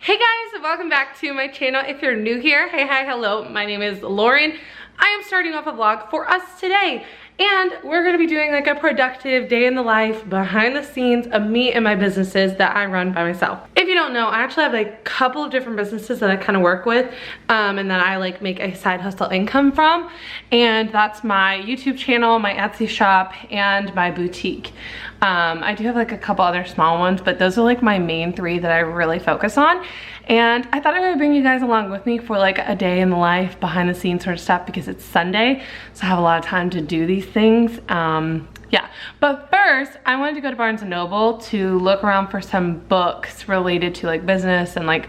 Hey guys, welcome back to my channel. If you're new here, hey, hi, hello, my name is Lauren. I am starting off a vlog for us today, and we're gonna be doing like a productive day in the life behind the scenes of me and my businesses that I run by myself. If you don't know, I actually have a couple of different businesses that I kind of work with and that I like make a side hustle income from, and that's my YouTube channel, my Etsy shop, and my boutique. I do have like a couple other small ones, but those are like my main three that I really focus on. And I thought I would bring you guys along with me for like a day in the life, behind the scenes sort of stuff, because it's Sunday, so I have a lot of time to do these things. Yeah, but first I wanted to go to Barnes & Noble to look around for some books related to like business and like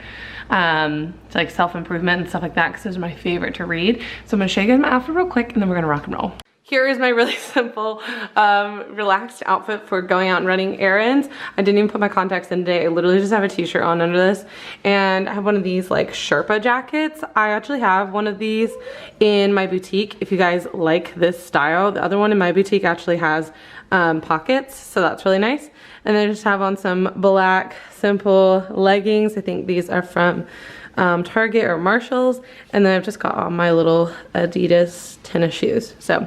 self-improvement and stuff like that, because those are my favorite to read. So I'm gonna show you guys my outfit real quick and then we're gonna rock and roll. Here is my really simple, relaxed outfit for going out and running errands. I didn't even put my contacts in today. I literally just have a t-shirt on under this. And I have one of these like Sherpa jackets. I actually have one of these in my boutique if you guys like this style. The other one in my boutique actually has pockets, so that's really nice. And then I just have on some black, simple leggings. I think these are from Target or Marshalls, and then I've just got on my little Adidas tennis shoes. So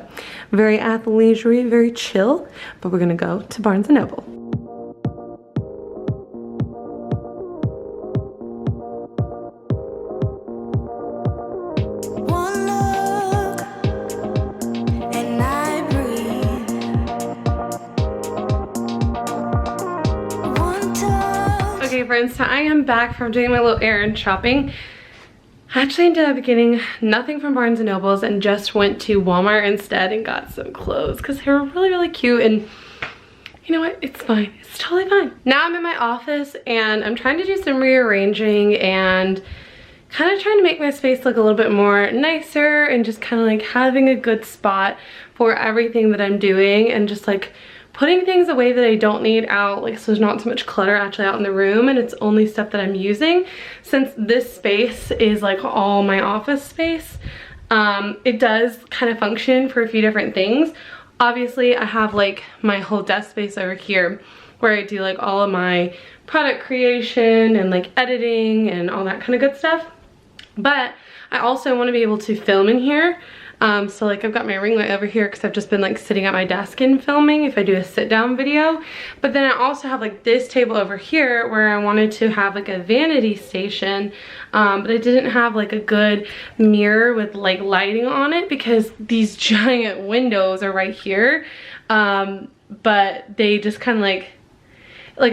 very athleisure, very chill, but we're gonna go to Barnes & Noble. Okay friends, so I am back from doing my little errand shopping. I actually ended up getting nothing from Barnes & Noble's and just went to Walmart instead and got some clothes because they were really cute, and you know what, it's fine, it's totally fine. Now I'm in my office and I'm trying to do some rearranging and kind of trying to make my space look a little bit more nicer and just kind of like having a good spot for everything that I'm doing, and just like putting things away that I don't need out, like so there's not so much clutter actually out in the room, and it's only stuff that I'm using. Since this space is like all my office space, it does kind of function for a few different things. Obviously I have like my whole desk space over here where I do like all of my product creation and like editing and all that kind of good stuff. But I also want to be able to film in here. So like I've got my ring light over here because I've just been like sitting at my desk and filming if I do a sit down video. But then I also have like this table over here where I wanted to have like a vanity station, but I didn't have like a good mirror with like lighting on it because these giant windows are right here. But they just kind of like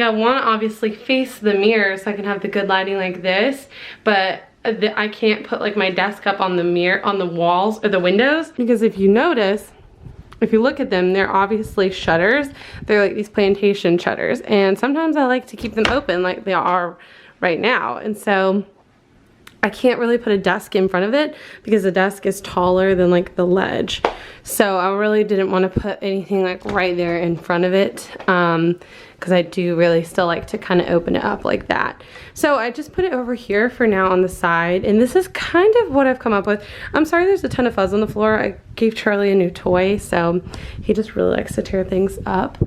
I want to obviously face the mirror so I can have the good lighting like this, but I can't put like my desk up on the mirror, on the walls or the windows, because if you notice, if you look at them, they're obviously shutters. They're like these plantation shutters, and sometimes I like to keep them open like they are right now, and so I can't really put a desk in front of it because the desk is taller than like the ledge. So I really didn't want to put anything like right there in front of it, because I do really still like to kind of open it up like that. So I just put it over here for now on the side, and this is kind of what I've come up with. I'm sorry there's a ton of fuzz on the floor. I gave Charlie a new toy, so he just really likes to tear things up.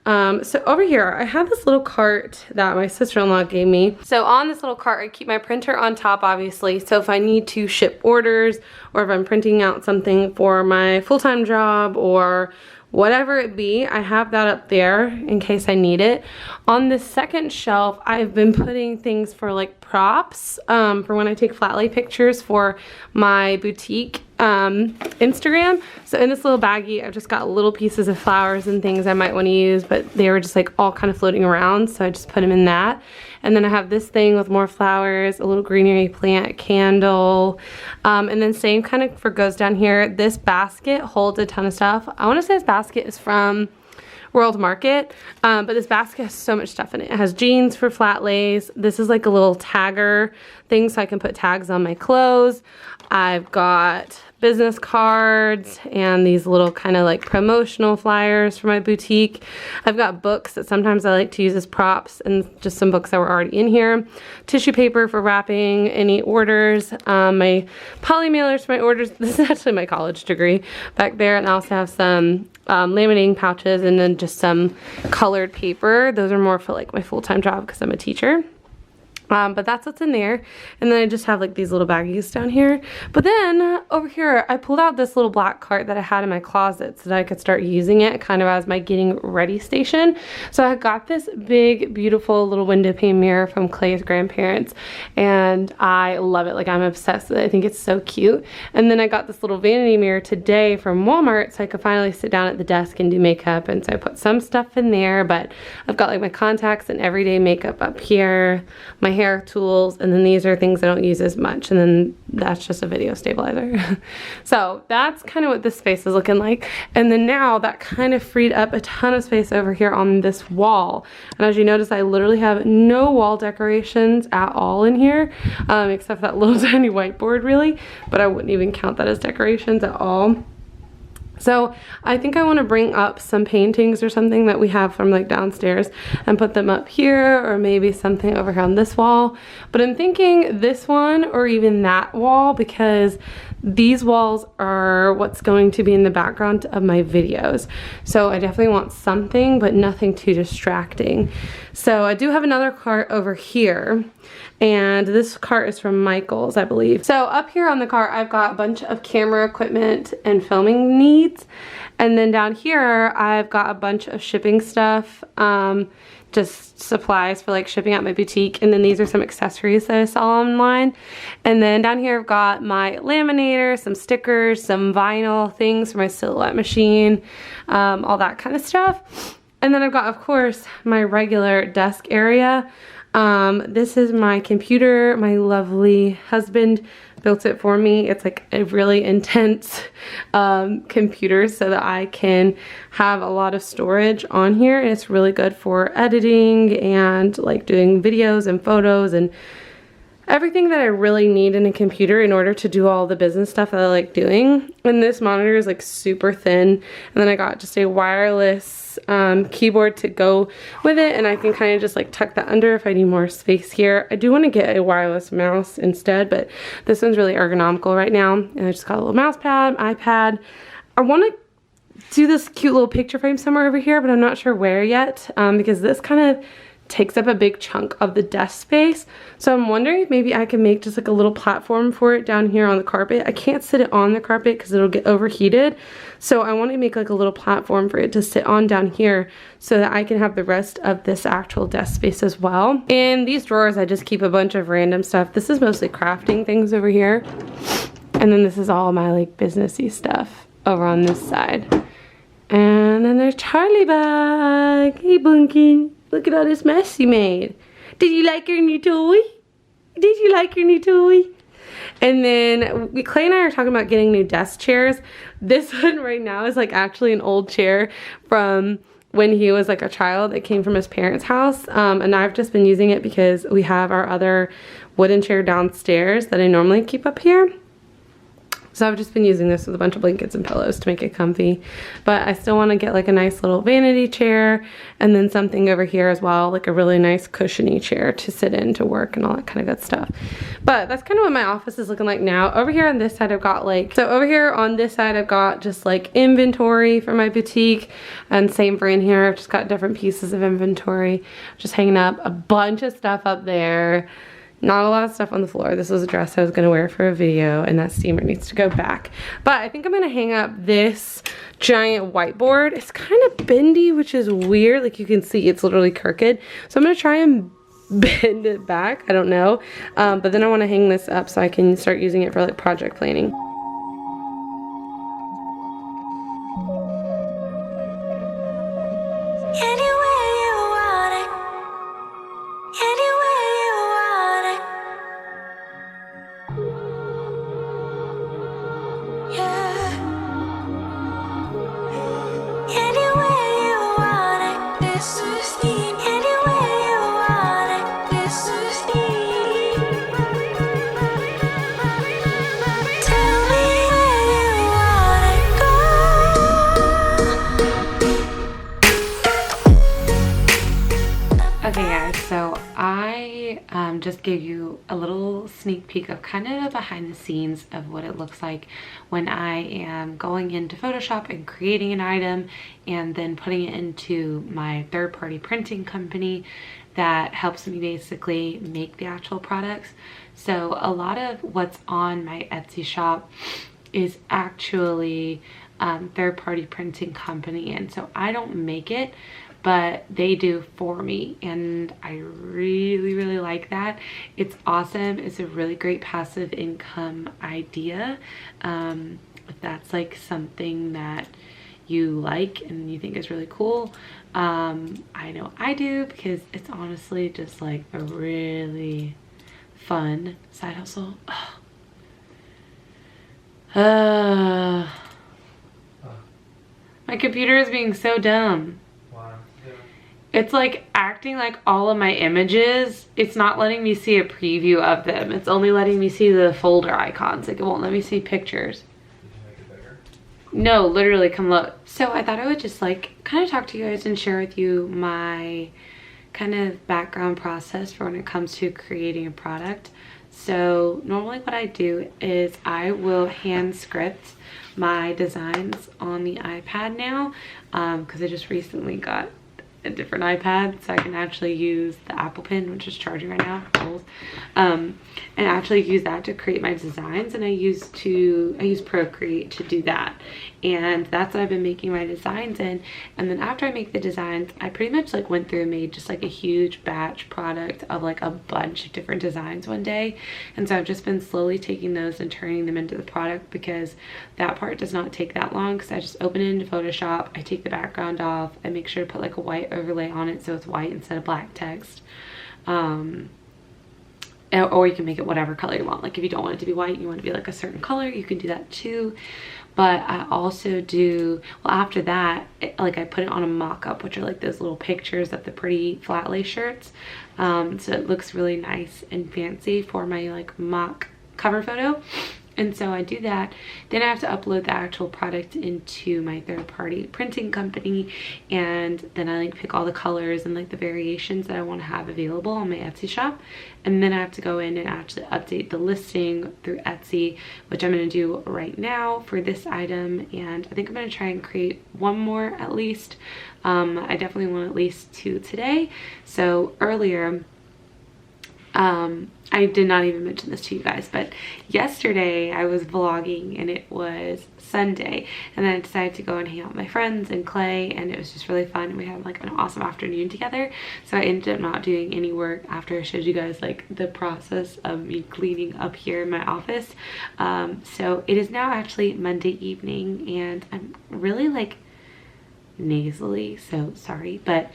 So over here, I have this little cart that my sister-in-law gave me. So on this little cart, I keep my printer on top, obviously. So if I need to ship orders, or if I'm printing out something for my full-time job, or whatever it be, I have that up there in case I need it. On this second shelf, I've been putting things for like props, for when I take flat lay pictures for my boutique Instagram. So in this little baggie, I've just got little pieces of flowers and things I might want to use, but they were just like all kind of floating around, so I just put them in that. And then I have this thing with more flowers, a little greenery plant, a candle, and then same kind of goes down here. This basket holds a ton of stuff. I want to say this basket is from World Market, but this basket has so much stuff in it. It has jeans for flat lays. This is like a little tagger thing so I can put tags on my clothes. I've got business cards and these little kind of like promotional flyers for my boutique. I've got books that sometimes I like to use as props, and just some books that were already in here. Tissue paper for wrapping any orders. My poly mailers for my orders. This is actually my college degree back there, and I also have some laminating pouches, and then just some colored paper. Those are more for like my full-time job because I'm a teacher. But that's what's in there. And then I just have like these little baggies down here. But then over here, I pulled out this little black cart that I had in my closet so that I could start using it kind of as my getting ready station. So I got this big, beautiful little window pane mirror from Clay's grandparents. And I love it. Like, I'm obsessed with it. I think it's so cute. And then I got this little vanity mirror today from Walmart so I could finally sit down at the desk and do makeup. And so I put some stuff in there, but I've got like my contacts and everyday makeup up here, my hair tools, and then these are things I don't use as much, and then that's just a video stabilizer. So that's kind of what this space is looking like. And then now that kind of freed up a ton of space over here on this wall. And as you notice, I literally have no wall decorations at all in here, except for that little tiny whiteboard really, but I wouldn't even count that as decorations at all. So I think I want to bring up some paintings or something that we have from like downstairs and put them up here, or maybe something over here on this wall. But I'm thinking this one or even that wall, because these walls are what's going to be in the background of my videos. So I definitely want something, but nothing too distracting. So I do have another cart over here, and this cart is from Michael's, I believe. So up here on the cart, I've got a bunch of camera equipment and filming needs. And then down here, I've got a bunch of shipping stuff, just supplies for like shipping out my boutique. And then these are some accessories that I saw online. And then down here I've got my laminator, some stickers, some vinyl things for my silhouette machine, all that kind of stuff. And then I've got, of course, my regular desk area. This is my computer. My lovely husband built it for me. It's like a really intense computer so that I can have a lot of storage on here, and it's really good for editing and like doing videos and photos and everything that I really need in a computer in order to do all the business stuff that I like doing. And this monitor is like super thin, and then I got just a wireless keyboard to go with it, and I can kind of just like tuck that under if I need more space here. I do want to get a wireless mouse instead, but this one's really ergonomical right now. And I just got a little mouse pad, iPad. I want to do this cute little picture frame somewhere over here, but I'm not sure where yet, because this kind of takes up a big chunk of the desk space. So I'm wondering if maybe I can make just like a little platform for it down here on the carpet. I can't sit it on the carpet because it'll get overheated. So I want to make like a little platform for it to sit on down here so that I can have the rest of this actual desk space as well. In these drawers, I just keep a bunch of random stuff. This is mostly crafting things over here. And then this is all my like businessy stuff over on this side. And then there's Charlie Bug. Hey, Bunkin. Look at all this mess he made. Did you like your new toy? Did you like your new toy? And then Clay and I are talking about getting new desk chairs. This one right now is like actually an old chair from when he was like a child. It came from his parents' house. And I've just been using it because we have our other wooden chair downstairs that I normally keep up here. So I've just been using this with a bunch of blankets and pillows to make it comfy. But I still want to get like a nice little vanity chair, and then something over here as well, like a really nice cushiony chair to sit in to work and all that kind of good stuff. But that's kind of what my office is looking like now. Over here on this side I've got like, so over here on this side I've got just like inventory for my boutique, and same for in here. I've just got different pieces of inventory just hanging up, a bunch of stuff up there. Not a lot of stuff on the floor. This was a dress I was going to wear for a video, and that steamer needs to go back. But I think I'm going to hang up this giant whiteboard. It's kind of bendy, which is weird. Like you can see it's literally crooked. So I'm going to try and bend it back. I don't know. But then I want to hang this up so I can start using it for like project planning. Tell just give you a little sneak peek of kind of behind the scenes of what it looks like when I am going into Photoshop and creating an item and then putting it into my third-party printing company that helps me basically make the actual products. So a lot of what's on my Etsy shop is actually third-party printing company, and so I don't make it, but they do for me, and I really like that. It's awesome. It's a really great passive income idea. If that's like something that you like and you think is really cool, I know I do, because it's honestly just like a really fun side hustle. My computer is being so dumb. Wow. Yeah. It's like acting like all of my images, it's not letting me see a preview of them. It's only letting me see the folder icons. Like, it won't let me see pictures. Did you make it bigger? No, literally, come look. So I thought I would just like kind of talk to you guys and share with you my kind of background process for when it comes to creating a product. So normally what I do is I will hand script my designs on the iPad now, because I just recently got a different iPad, so I can actually use the Apple Pen, which is charging right now, and actually use that to create my designs. And I use Procreate to do that, and that's what I've been making my designs in. And then after I make the designs, I pretty much like went through and made just like a huge batch product of like a bunch of different designs one day. And so I've just been slowly taking those and turning them into the product, because that part does not take that long, because I just open it into Photoshop, I take the background off, I make sure to put like a white overlay on it so it's white instead of black text. Or you can make it whatever color you want. Like if you don't want it to be white, you want it to be like a certain color, you can do that too. But I also do, well, after that, like I put it on a mock-up, which are like those little pictures of the pretty flat lace shirts. So it looks really nice and fancy for my like mock cover photo. And so I do that. Then I have to upload the actual product into my third-party printing company, and then I like pick all the colors and like the variations that I want to have available on my Etsy shop. And then I have to go in and actually update the listing through Etsy, which I'm going to do right now for this item. And I think I'm going to try and create one more at least. I definitely want at least 2 today. So earlier, I did not even mention this to you guys, but yesterday I was vlogging and it was Sunday, and then I decided to go and hang out with my friends and Clay, and it was just really fun. We had like an awesome afternoon together. So I ended up not doing any work after I showed you guys like the process of me cleaning up here in my office. So it is now actually Monday evening, and I'm really like nasally, so sorry, but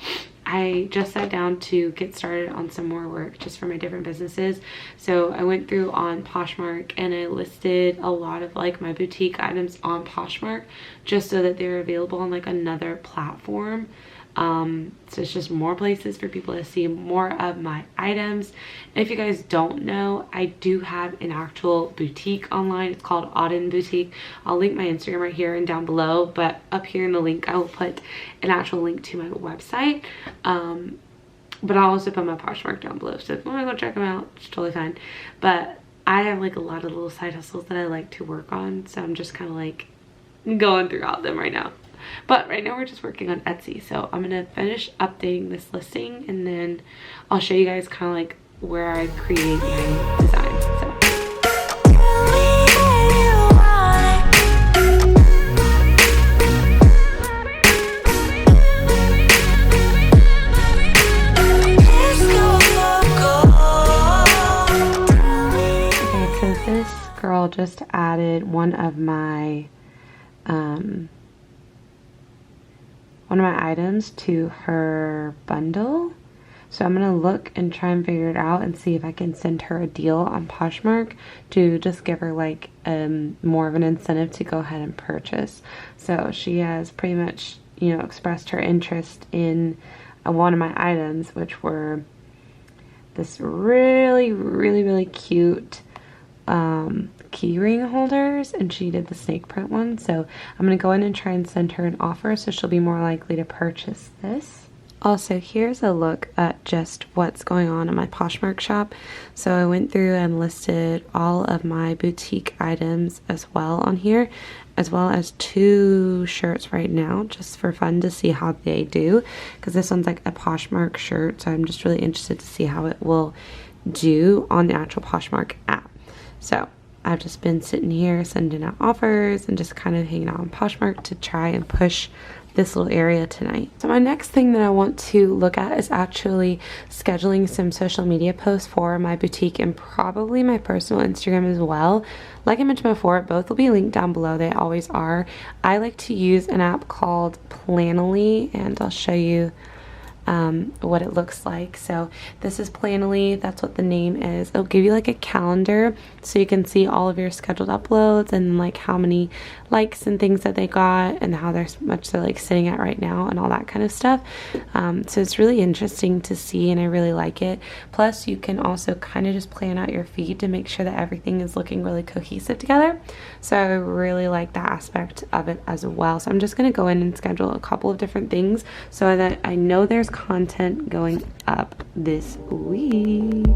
I just sat down to get started on some more work just for my different businesses. So I went through on Poshmark and I listed a lot of like my boutique items on Poshmark, just so that they're available on like another platform. So it's just more places for people to see more of my items. And if you guys don't know, I do have an actual boutique online. It's called Auden Boutique. I'll link my Instagram right here and down below, but up here in the link I will put an actual link to my website. But I'll also put my Poshmark down below, so if you want to go check them out, it's totally fine. But I have like a lot of little side hustles that I like to work on, so I'm just kind of like going throughout them right now. But right now we're just working on Etsy, so I'm gonna finish updating this listing, and then I'll show you guys kind of like where I create my designs. So okay, so this girl just added one of my items to her bundle. So I'm gonna look and try and figure it out and see if I can send her a deal on Poshmark to just give her like more of an incentive to go ahead and purchase. So she has pretty much, you know, expressed her interest in one of my items, which were this really cute key ring holders, and she did the snake print one. So I'm gonna go in and try and send her an offer, so she'll be more likely to purchase this. Also, here's a look at just what's going on in my Poshmark shop. So I went through and listed all of my boutique items as well on here, as well as 2 shirts right now, just for fun to see how they do, because this one's like a Poshmark shirt, so I'm just really interested to see how it will do on the actual Poshmark app. So I've just been sitting here sending out offers and just kind of hanging out on Poshmark to try and push this little area tonight. So my next thing that I want to look at is actually scheduling some social media posts for my boutique and probably my personal Instagram as well. Like I mentioned before, both will be linked down below. They always are. I like to use an app called Planoly, and I'll show you what it looks like. So this is Planoly, that's what the name is. It'll give you like a calendar so you can see all of your scheduled uploads and like how many likes and things that they got and how much they're like sitting at right now and all that kind of stuff. So it's really interesting to see and I really like it. Plus you can also kind of just plan out your feed to make sure that everything is looking really cohesive together. So I really like that aspect of it as well. So I'm just going to go in and schedule a couple of different things so that I know there's content going up this week.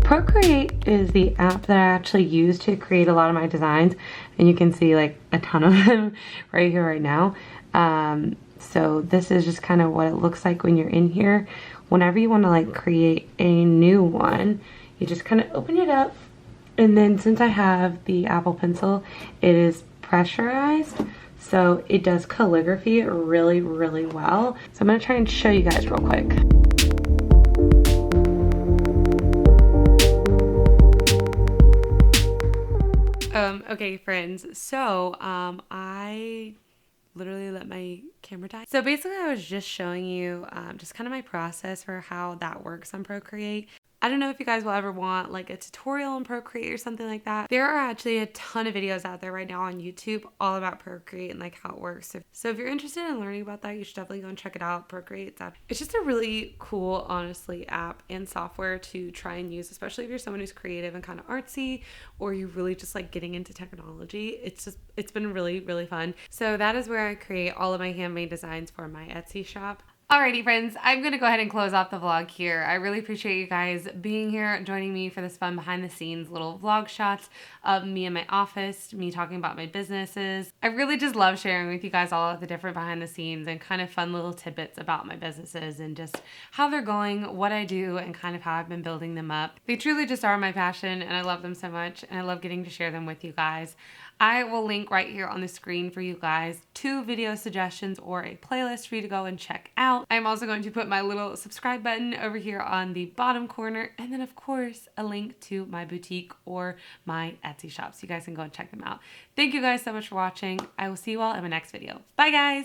Procreate is the app that I actually use to create a lot of my designs, and you can see like a ton of them right here right now. So this is just kind of what it looks like when you're in here. Whenever you want to like create a new one, you just kind of open it up, and then since I have the Apple Pencil, it is pressurized, so it does calligraphy really well. So I'm going to try and show you guys real quick. Okay friends, so I literally let my camera die. So basically I was just showing you just kind of my process for how that works on Procreate. I don't know if you guys will ever want like a tutorial on Procreate or something like that. There are actually a ton of videos out there right now on YouTube all about Procreate and like how it works. So if you're interested in learning about that, you should definitely go and check it out. Procreate, it's just a really cool, honestly, app and software to try and use, especially if you're someone who's creative and kind of artsy, or you're really just like getting into technology. It's been really fun. So that is where I create all of my handmade designs for my Etsy shop. Alrighty friends, I'm going to go ahead and close off the vlog here. I really appreciate you guys being here, joining me for this fun behind the scenes little vlog shots of me in my office, me talking about my businesses. I really just love sharing with you guys all of the different behind the scenes and kind of fun little tidbits about my businesses and just how they're going, what I do, and kind of how I've been building them up. They truly just are my passion and I love them so much, and I love getting to share them with you guys. I will link right here on the screen for you guys 2 video suggestions or a playlist for you to go and check out. I'm also going to put my little subscribe button over here on the bottom corner, and then of course a link to my boutique or my Etsy shop so you guys can go and check them out. Thank you guys so much for watching. I will see you all in my next video. Bye guys!